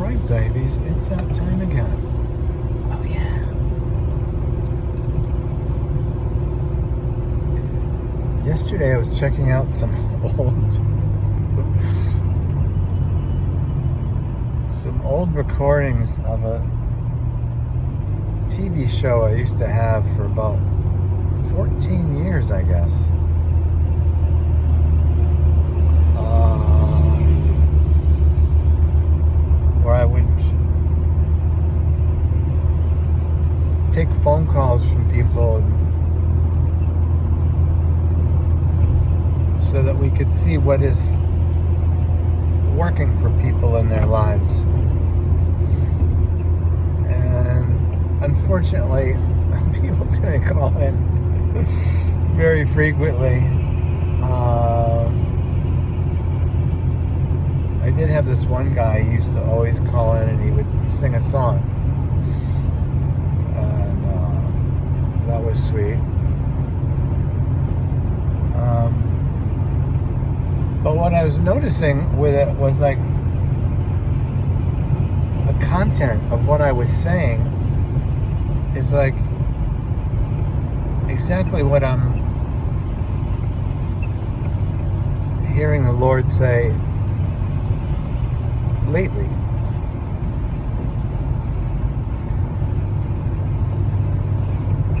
right, babies, it's that time again. Oh, yeah. Yesterday I was checking out some old recordings of a TV show I used to have for about 14 years, I guess. Where I would take phone calls from people so that we could see what is working for people in their lives. And unfortunately, people didn't call in very frequently. I did have this one guy who used to always call in and he would sing a song. And that was sweet. But what I was noticing with it was like the content of what I was saying is like exactly what I'm hearing the Lord say lately.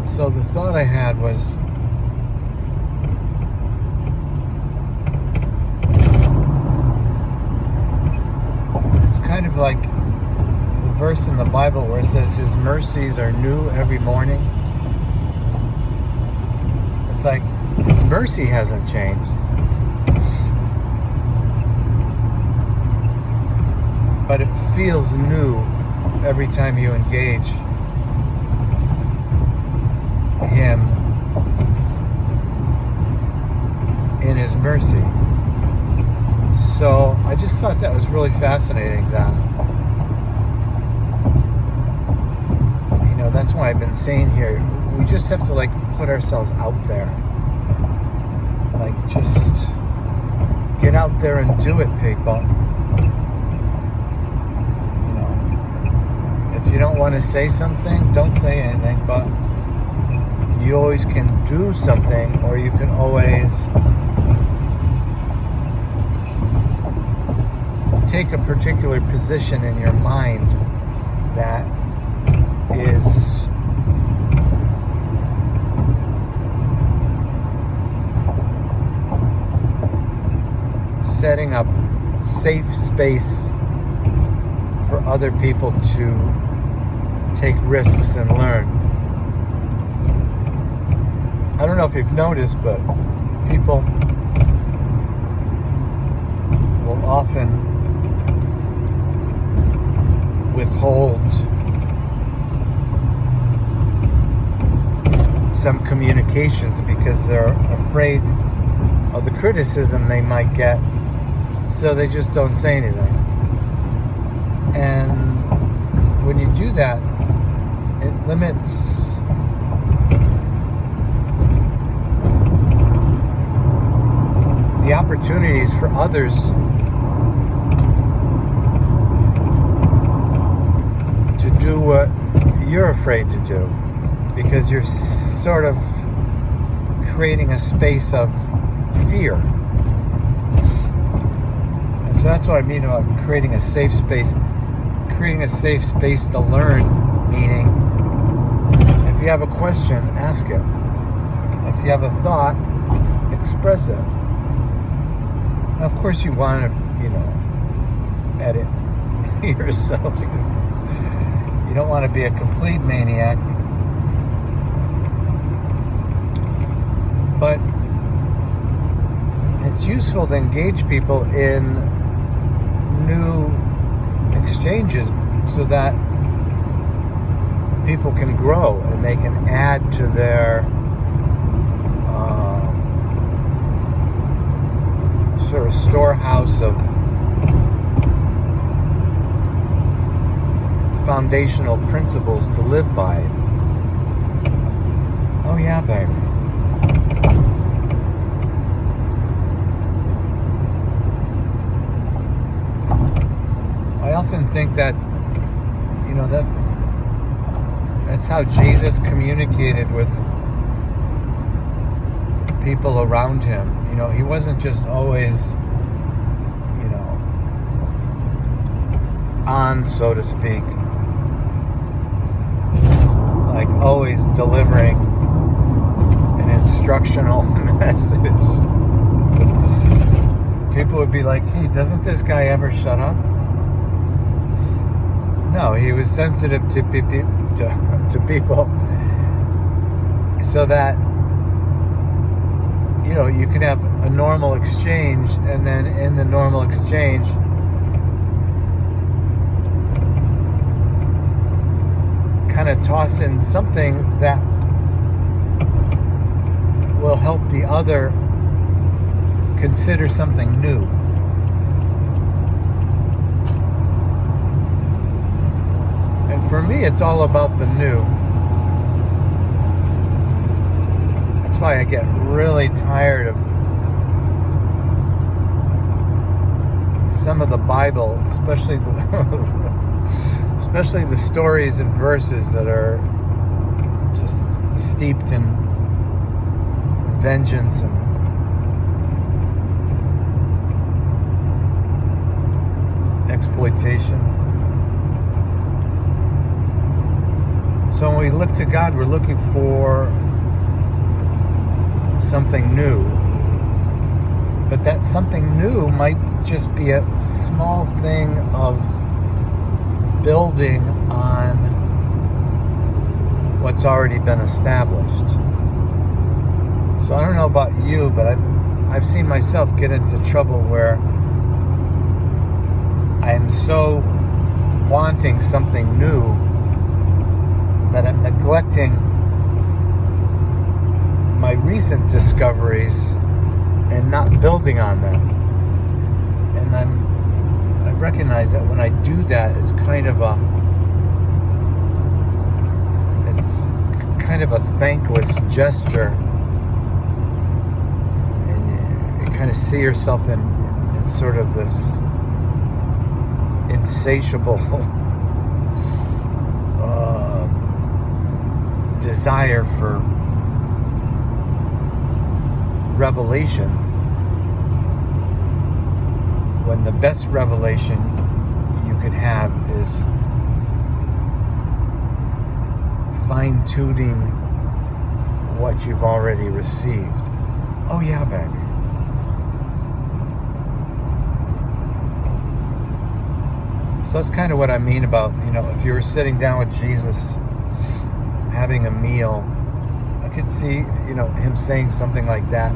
So the thought I had was, it's kind of like the verse in the Bible where it says His mercies are new every morning. It's like His mercy hasn't changed, but it feels new every time you engage Him in His mercy. So I just thought that was really fascinating that, you know, that's why I've been saying here, we just have to like put ourselves out there. Like just get out there and do it, people. If you don't want to say something, don't say anything, but you always can do something, or you can always take a particular position in your mind that is setting up safe space for other people to take risks and learn. I don't know if you've noticed, but people will often withhold some communications because they're afraid of the criticism they might get, so they just don't say anything. And when you do that, it limits the opportunities for others to do what you're afraid to do, because you're sort of creating a space of fear. And so that's what I mean about creating a safe space. Creating a safe space to learn, meaning if you have a question, ask it. If you have a thought, express it. Now, of course, you want to, edit yourself. You don't want to be a complete maniac. But it's useful to engage people in new exchanges so that people can grow and they can add to their sort of storehouse of foundational principles to live by. Oh yeah, baby. often think that, that's how Jesus communicated with people around him. He wasn't just always, on, so to speak, like always delivering an instructional message. People would be like, hey, doesn't this guy ever shut up? No, he was sensitive to people so that, you can have a normal exchange, and then in the normal exchange, kind of toss in something that will help the other consider something new. And for me, it's all about the new. That's why I get really tired of some of the Bible, especially the stories and verses that are just steeped in vengeance and exploitation. So when we look to God, we're looking for something new. But that something new might just be a small thing of building on what's already been established. So I don't know about you, but I've seen myself get into trouble where I'm so wanting something new that I'm neglecting my recent discoveries and not building on them. And I recognize that when I do that, it's kind of a thankless gesture, and you kind of see yourself in sort of this insatiable desire for revelation, when the best revelation you could have is fine-tuning what you've already received. Oh yeah, baby. So that's kind of what I mean about, if you were sitting down with Jesus having a meal, I could see, him saying something like that,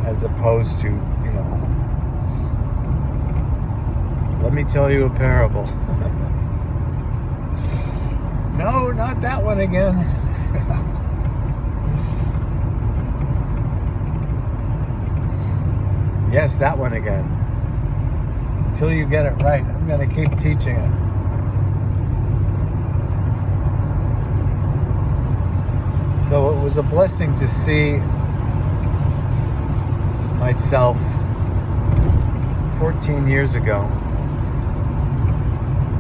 as opposed to, let me tell you a parable. No, not that one again. Yes, that one again. Until you get it right, I'm going to keep teaching it. So it was a blessing to see myself 14 years ago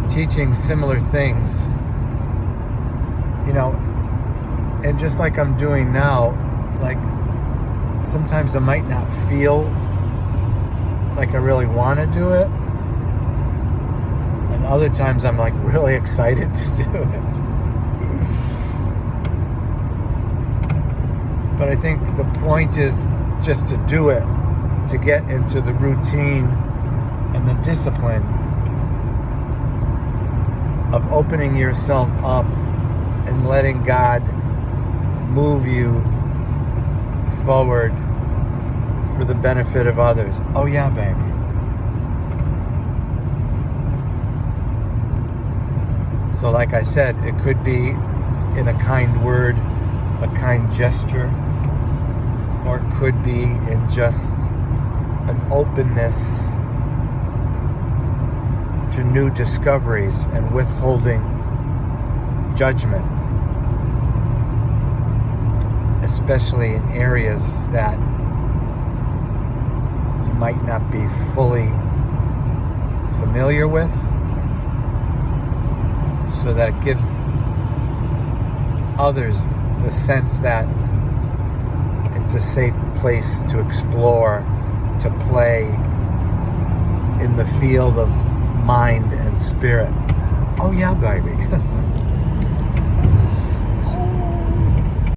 teaching similar things, and just like I'm doing now, like sometimes I might not feel like I really want to do it, and other times I'm like really excited to do it. But I think the point is just to do it, to get into the routine and the discipline of opening yourself up and letting God move you forward for the benefit of others. Oh yeah, baby. So like I said, it could be in a kind word, a kind gesture, or it could be in just an openness to new discoveries and withholding judgment, especially in areas that you might not be fully familiar with, so that it gives others the sense that it's a safe place to explore, to play in the field of mind and spirit. Oh yeah, baby.